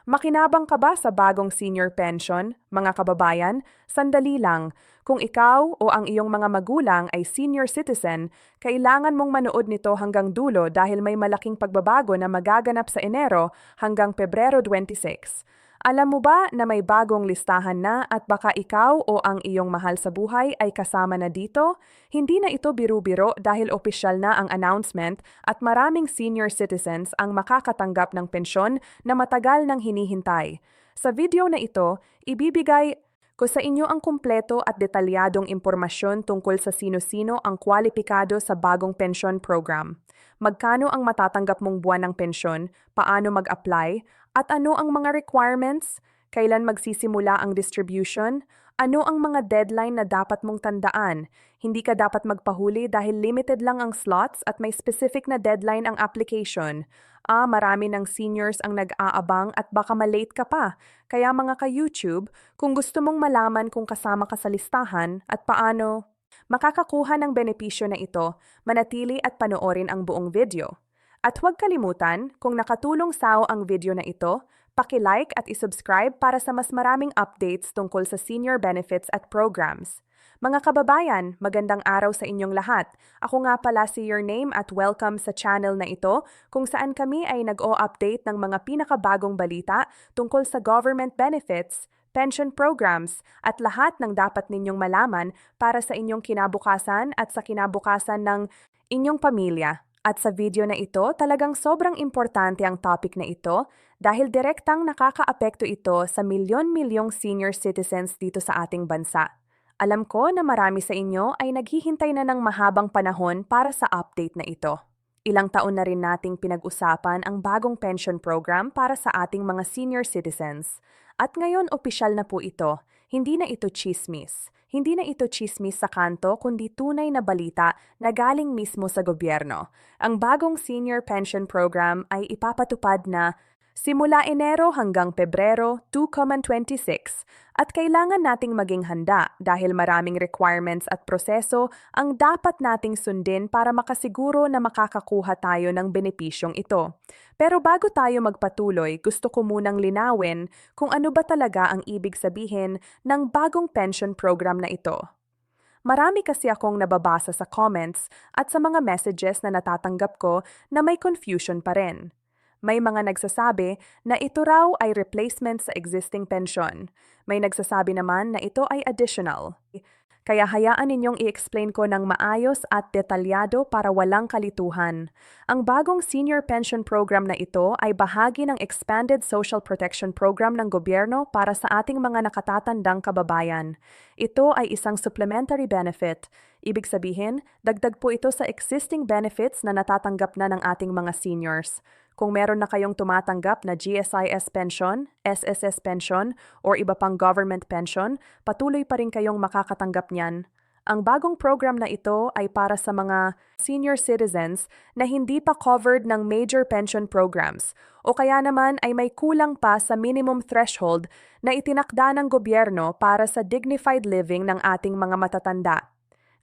Makinabang ka ba sa bagong senior pension, mga kababayan? Sandali lang. Kung ikaw o ang iyong mga magulang ay senior citizen, kailangan mong manood nito hanggang dulo dahil may malaking pagbabago na magaganap sa Enero hanggang Pebrero 26. Alam mo ba na may bagong listahan na at baka ikaw o ang iyong mahal sa buhay ay kasama na dito? Hindi na ito biru-biro dahil opisyal na ang announcement at maraming senior citizens ang makakatanggap ng pensyon na matagal nang hinihintay. Sa video na ito, ibibigay ko sa inyo ang kumpleto at detalyadong impormasyon tungkol sa sino-sino ang kwalipikado sa bagong pension program. Magkano ang matatanggap mong buwan ng pensyon, paano mag-apply, at ano ang mga requirements, kailan magsisimula ang distribution, ano ang mga deadline na dapat mong tandaan. Hindi ka dapat magpahuli dahil limited lang ang slots at may specific na deadline ang application. Marami ng seniors ang nag-aabang at baka malate ka pa. Kaya mga ka-YouTube, kung gusto mong malaman kung kasama ka sa listahan at paano makakakuha ng benepisyo na ito, manatili at panoorin ang buong video. At huwag kalimutan, kung nakatulong sa'yo ang video na ito, paki-like at isubscribe para sa mas maraming updates tungkol sa senior benefits at programs. Mga kababayan, magandang araw sa inyong lahat. Ako nga pala si Your Name at welcome sa channel na ito kung saan kami ay nag-o-update ng mga pinakabagong balita tungkol sa government benefits, pension programs at lahat ng dapat ninyong malaman para sa inyong kinabukasan at sa kinabukasan ng inyong pamilya. At sa video na ito, talagang sobrang importante ang topic na ito dahil direktang nakakaapekto ito sa milyon-milyong senior citizens dito sa ating bansa. Alam ko na marami sa inyo ay naghihintay na ng mahabang panahon para sa update na ito. Ilang taon na rin nating pinag-usapan ang bagong pension program para sa ating mga senior citizens. At ngayon opisyal na po ito, hindi na ito chismis. Hindi na ito chismis sa kanto kundi tunay na balita na galing mismo sa gobyerno. Ang bagong senior pension program ay ipapatupad na simula Enero hanggang Pebrero 2026 at kailangan nating maging handa dahil maraming requirements at proseso ang dapat nating sundin para makasiguro na makakakuha tayo ng benepisyong ito. Pero bago tayo magpatuloy, gusto ko munang linawin kung ano ba talaga ang ibig sabihin ng bagong pension program na ito. Marami kasi akong nababasa sa comments at sa mga messages na natatanggap ko na may confusion pa rin. May mga nagsasabi na ito raw ay replacement sa existing pension. May nagsasabi naman na ito ay additional. Kaya hayaan ninyong i-explain ko ng maayos at detalyado para walang kalituhan. Ang bagong senior pension program na ito ay bahagi ng Expanded Social Protection Program ng gobyerno para sa ating mga nakatatandang kababayan. Ito ay isang supplementary benefit. Ibig sabihin, dagdag po ito sa existing benefits na natatanggap na ng ating mga seniors. Kung meron na kayong tumatanggap na GSIS pension, SSS pension, or iba pang government pension, patuloy pa rin kayong makakatanggap niyan. Ang bagong program na ito ay para sa mga senior citizens na hindi pa covered ng major pension programs o kaya naman ay may kulang pa sa minimum threshold na itinakda ng gobyerno para sa dignified living ng ating mga matatanda.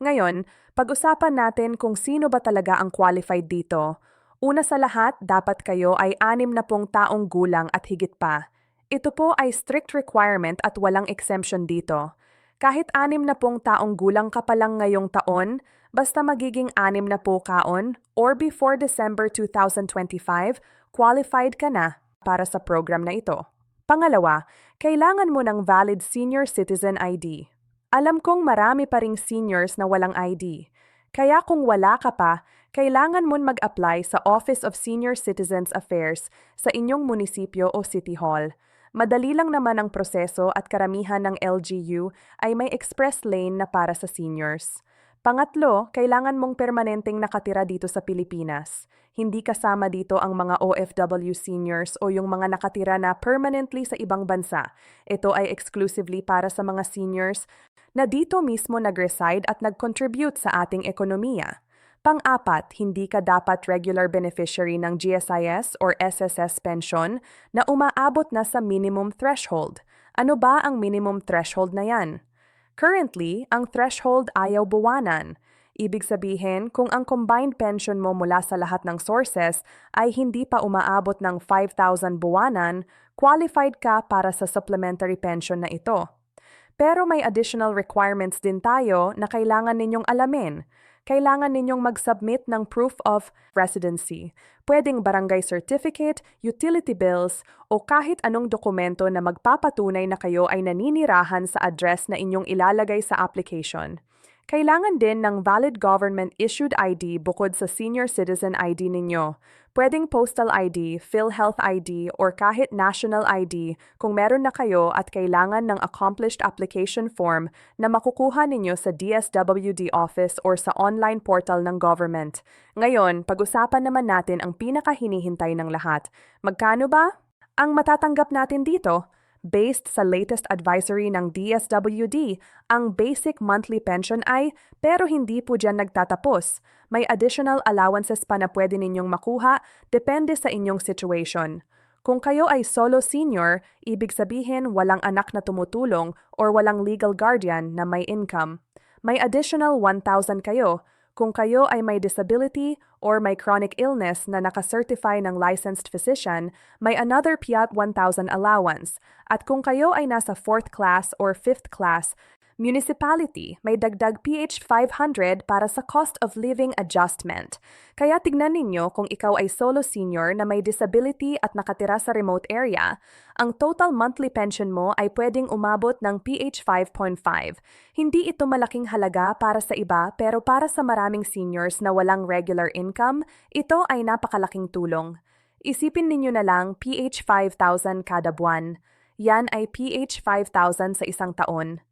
Ngayon, pag-usapan natin kung sino ba talaga ang qualified dito. Una sa lahat, dapat kayo ay 60 taong gulang at higit pa. Ito po ay strict requirement at walang exemption dito. Kahit 60 taong gulang ka pa lang ngayong taon, basta magiging 60 kaon or before December 2025, qualified ka na para sa program na ito. Pangalawa, kailangan mo ng valid senior citizen ID. Alam kong marami pa ring seniors na walang ID. Kaya kung wala ka pa, kailangan mo mag-apply sa Office of Senior Citizens Affairs sa inyong munisipyo o City Hall. Madali lang naman ang proseso at karamihan ng LGU ay may express lane na para sa seniors. Pangatlo, kailangan mong permanenteng nakatira dito sa Pilipinas. Hindi kasama dito ang mga OFW seniors o yung mga nakatira na permanently sa ibang bansa. Ito ay exclusively para sa mga seniors na dito mismo nag-reside at nag-contribute sa ating ekonomiya. Pang-apat, hindi ka dapat regular beneficiary ng GSIS or SSS pension na umaabot na sa minimum threshold. Ano ba ang minimum threshold na yan? Currently, ang threshold ayaw buwanan. Ibig sabihin, kung ang combined pension mo mula sa lahat ng sources ay hindi pa umaabot ng 5,000 buwanan, qualified ka para sa supplementary pension na ito. Pero may additional requirements din tayo na kailangan ninyong alamin. Kailangan ninyong mag-submit ng proof of residency. Pwedeng barangay certificate, utility bills, o kahit anong dokumento na magpapatunay na kayo ay naninirahan sa address na inyong ilalagay sa application. Kailangan din ng valid government-issued ID bukod sa senior citizen ID ninyo. Pwedeng postal ID, PhilHealth ID, or kahit national ID kung meron na kayo at kailangan ng accomplished application form na makukuha ninyo sa DSWD office or sa online portal ng government. Ngayon, pag-usapan naman natin ang pinakahinihintay ng lahat. Magkano ba ang matatanggap natin dito? Based sa latest advisory ng DSWD, ang basic monthly pension ay, pero hindi po dyan nagtatapos. May additional allowances pa na pwede ninyong makuha, depende sa inyong situation. Kung kayo ay solo senior, ibig sabihin walang anak na tumutulong or walang legal guardian na may income. May additional 1,000 kayo. Kung kayo ay may disability or may chronic illness na nakacertify ng licensed physician, may another PIAT 1,000 allowance. At kung kayo ay nasa 4th class or 5th class, municipality may dagdag PH 500 para sa cost of living adjustment. Kaya tignan ninyo kung ikaw ay solo senior na may disability at nakatira sa remote area, ang total monthly pension mo ay pwedeng umabot ng PH 5.5. Hindi ito malaking halaga para sa iba pero para sa maraming seniors na walang regular income, ito ay napakalaking tulong. Isipin ninyo na lang PH 5,000 kada buwan. Yan ay PH 5,000 sa isang taon.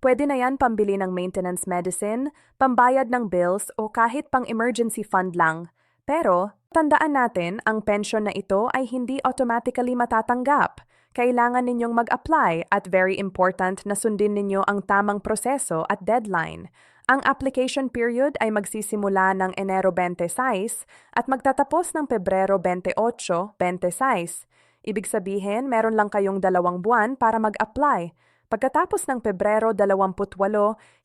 Pwede na yan pambili ng maintenance medicine, pambayad ng bills o kahit pang-emergency fund lang. Pero, tandaan natin, ang pension na ito ay hindi automatically matatanggap. Kailangan ninyong mag-apply at very important na sundin ninyo ang tamang proseso at deadline. Ang application period ay magsisimula ng Enero 26 at magtatapos ng Pebrero 28, 26. Ibig sabihin, meron lang kayong 2 buwan para mag-apply. Pagkatapos ng Pebrero 28,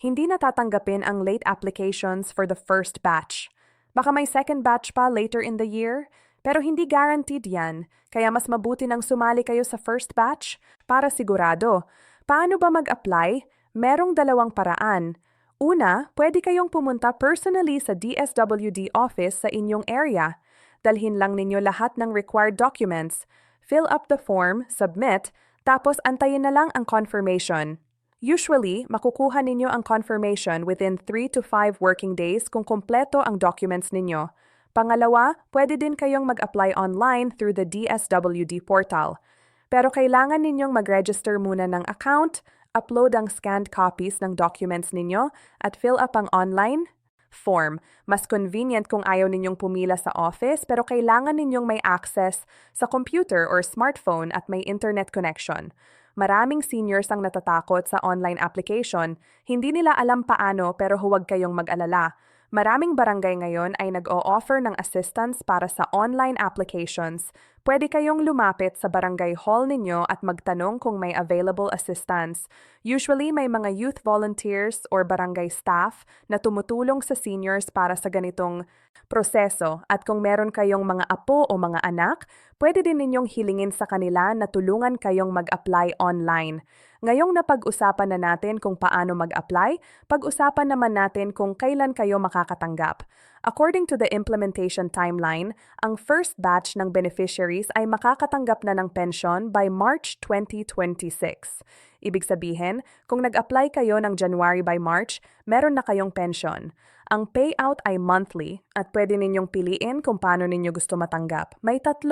hindi natatanggapin ang late applications for the first batch. Baka may second batch pa later in the year, pero hindi guaranteed yan, kaya mas mabuti nang sumali kayo sa first batch para sigurado. Paano ba mag-apply? Merong 2 paraan. Una, pwede kayong pumunta personally sa DSWD office sa inyong area. Dalhin lang ninyo lahat ng required documents. Fill up the form, submit, tapos antayin na lang ang confirmation. Usually, makukuha ninyo ang confirmation within 3 to 5 working days kung kompleto ang documents ninyo. Pangalawa, pwede din kayong mag-apply online through the DSWD portal. Pero kailangan ninyong mag-register muna ng account, upload ang scanned copies ng documents ninyo, at fill up ang online form. Mas convenient kung ayaw ninyong pumila sa office pero kailangan ninyong may access sa computer or smartphone at may internet connection. Maraming seniors ang natatakot sa online application. Hindi nila alam paano pero huwag kayong mag-alala. Maraming barangay ngayon ay nag-o-offer ng assistance para sa online applications. Pwede kayong lumapit sa barangay hall ninyo at magtanong kung may available assistance. Usually may mga youth volunteers or barangay staff na tumutulong sa seniors para sa ganitong proseso. At kung meron kayong mga apo o mga anak, pwede din ninyong hilingin sa kanila na tulungan kayong mag-apply online. Ngayong napag-usapan na natin kung paano mag-apply, pag-usapan naman natin kung kailan kayo makakatanggap. According to the implementation timeline, ang first batch ng beneficiaries ay makakatanggap na ng pensyon by March 2026. Ibig sabihin, kung nag-apply kayo ng January by March, meron na kayong pensyon. Ang payout ay monthly at pwede ninyong piliin kung paano ninyo gusto matanggap. May 3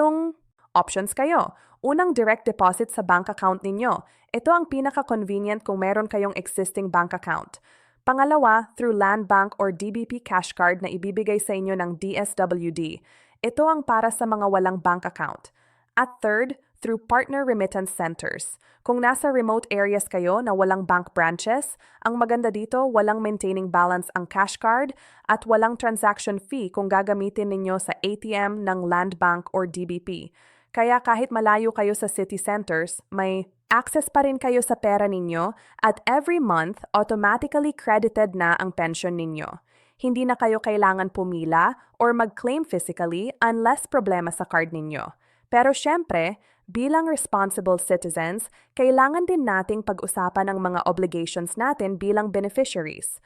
options kayo. Unang, direct deposit sa bank account ninyo. Ito ang pinaka-convenient kung meron kayong existing bank account. Pangalawa, through Land Bank or DBP cash card na ibibigay sa inyo ng DSWD. Ito ang para sa mga walang bank account. At third, through partner remittance centers. Kung nasa remote areas kayo na walang bank branches, ang maganda dito walang maintaining balance ang cash card at walang transaction fee kung gagamitin ninyo sa ATM ng Land Bank or DBP. Kaya kahit malayo kayo sa city centers, may access pa rin kayo sa pera ninyo at every month, automatically credited na ang pension ninyo. Hindi na kayo kailangan pumila or mag-claim physically unless problema sa card ninyo. Pero syempre, Bilang responsible citizens, kailangan din nating pag-usapan ang mga obligations natin bilang beneficiaries.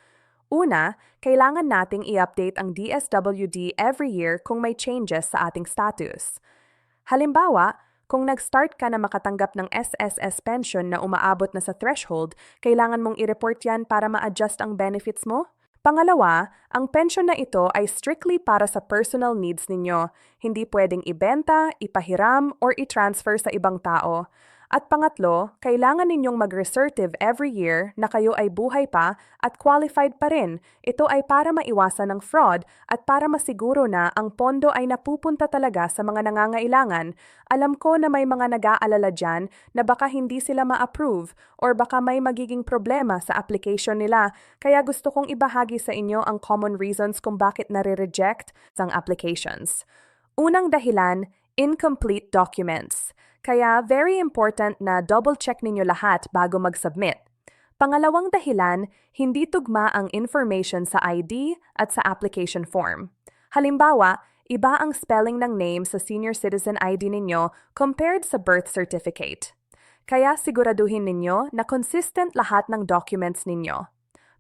Una, kailangan nating i-update ang DSWD every year kung may changes sa ating status. Halimbawa, kung nag-start ka na makatanggap ng SSS pension na umaabot na sa threshold, kailangan mong i-report yan para ma-adjust ang benefits mo. Pangalawa, ang pension na ito ay strictly para sa personal needs ninyo. Hindi pwedeng ibenta, ipahiram, or i-transfer sa ibang tao. At pangatlo, kailangan ninyong mag-resertive every year na kayo ay buhay pa at qualified pa rin. Ito ay para maiwasan ng fraud at para masiguro na ang pondo ay napupunta talaga sa mga nangangailangan. Alam ko na may mga nag-aalala dyan na baka hindi sila ma-approve or baka may magiging problema sa application nila. Kaya gusto kong ibahagi sa inyo ang common reasons kung bakit nare-reject ang applications. Unang dahilan, incomplete documents. Kaya very important na double-check ninyo lahat bago mag-submit. Pangalawang dahilan, hindi tugma ang information sa ID at sa application form. Halimbawa, iba ang spelling ng name sa senior citizen ID ninyo compared sa birth certificate. Kaya siguraduhin ninyo na consistent lahat ng documents ninyo.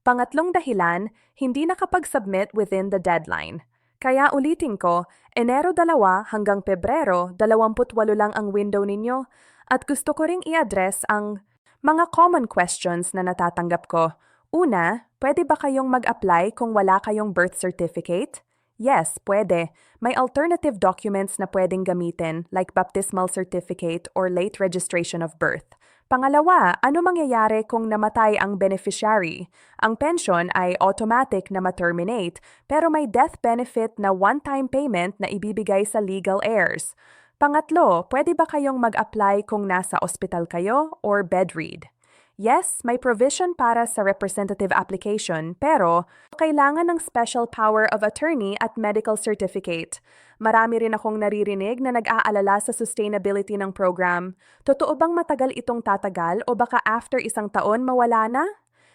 Pangatlong dahilan, hindi nakapag-submit within the deadline. Kaya ulitin ko, Enero 2 hanggang Pebrero 28 lang ang window ninyo at gusto ko ring i-address ang mga common questions na natatanggap ko. Una, pwede ba kayong mag-apply kung wala kayong birth certificate? Yes, pwede. May alternative documents na pwedeng gamitin like baptismal certificate or late registration of birth. Pangalawa, ano mangyayari kung namatay ang beneficiary? Ang pension ay automatic na ma-terminate pero may death benefit na one-time payment na ibibigay sa legal heirs. Pangatlo, pwede ba kayong mag-apply kung nasa ospital kayo or bedridden? Yes, may provision para sa representative application pero kailangan ng special power of attorney at medical certificate. Marami rin akong naririnig na nag-aalala sa sustainability ng program. Totoo bang matagal itong tatagal o baka after 1 taon mawala na?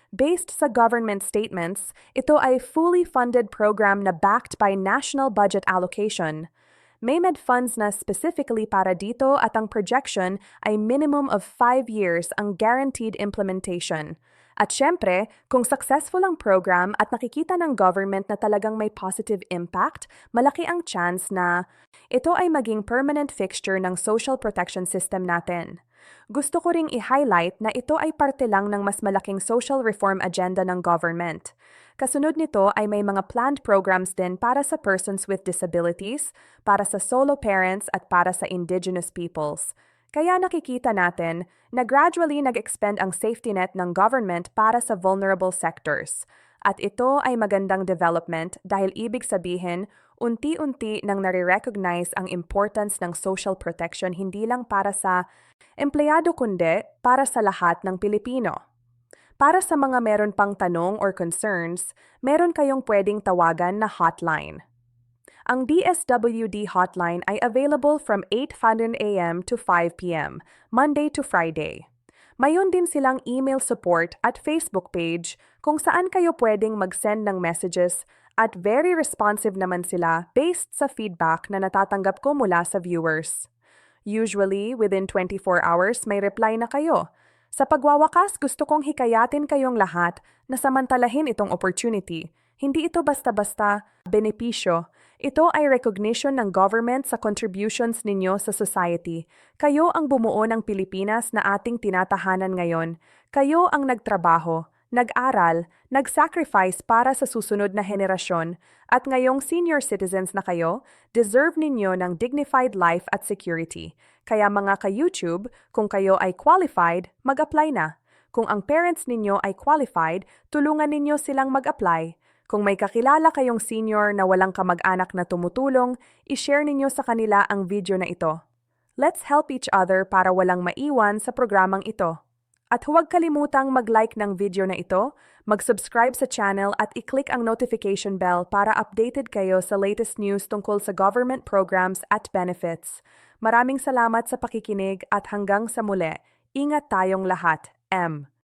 Based sa government statements, ito ay fully funded program na backed by national budget allocation. May med funds na specifically para dito at ang projection ay minimum of 5 years ang guaranteed implementation. At syempre, kung successful ang program at nakikita ng government na talagang may positive impact, malaki ang chance na ito ay maging permanent fixture ng social protection system natin. Gusto ko ring i-highlight na ito ay parte lang ng mas malaking social reform agenda ng government. Kasunod nito ay may mga planned programs din para sa persons with disabilities, para sa solo parents at para sa indigenous peoples. Kaya nakikita natin na gradually nag-expand ang safety net ng government para sa vulnerable sectors. At ito ay magandang development dahil ibig sabihin, unti-unti nang nare-recognize ang importance ng social protection hindi lang para sa empleyado kundi para sa lahat ng Pilipino. Para sa mga meron pang tanong or concerns, meron kayong pwedeng tawagan na hotline. Ang DSWD hotline ay available from 8:00 a.m. to 5 p.m., Monday to Friday. Mayon din silang email support at Facebook page kung saan kayo pwedeng mag-send ng messages at very responsive naman sila based sa feedback na natatanggap ko mula sa viewers. Usually, within 24 hours may reply na kayo. Sa pagwawakas, gusto kong hikayatin kayong lahat na samantalahin itong opportunity. Hindi ito basta-basta benepisyo. Ito ay recognition ng government sa contributions ninyo sa society. Kayo ang bumuo ng Pilipinas na ating tinatahanan ngayon. Kayo ang nagtrabaho, nag-aral, nag-sacrifice para sa susunod na henerasyon. At ngayong senior citizens na kayo, deserve ninyo ng dignified life at security. Kaya mga ka-YouTube, kung kayo ay qualified, mag-apply na. Kung ang parents ninyo ay qualified, tulungan ninyo silang mag-apply. Kung may kakilala kayong senior na walang kamag-anak na tumutulong, i-share ninyo sa kanila ang video na ito. Let's help each other para walang maiwan sa programang ito. At huwag kalimutang mag-like ng video na ito, mag-subscribe sa channel at i-click ang notification bell para updated kayo sa latest news tungkol sa government programs at benefits. Maraming salamat sa pakikinig at hanggang sa muli. Ingat tayong lahat. M.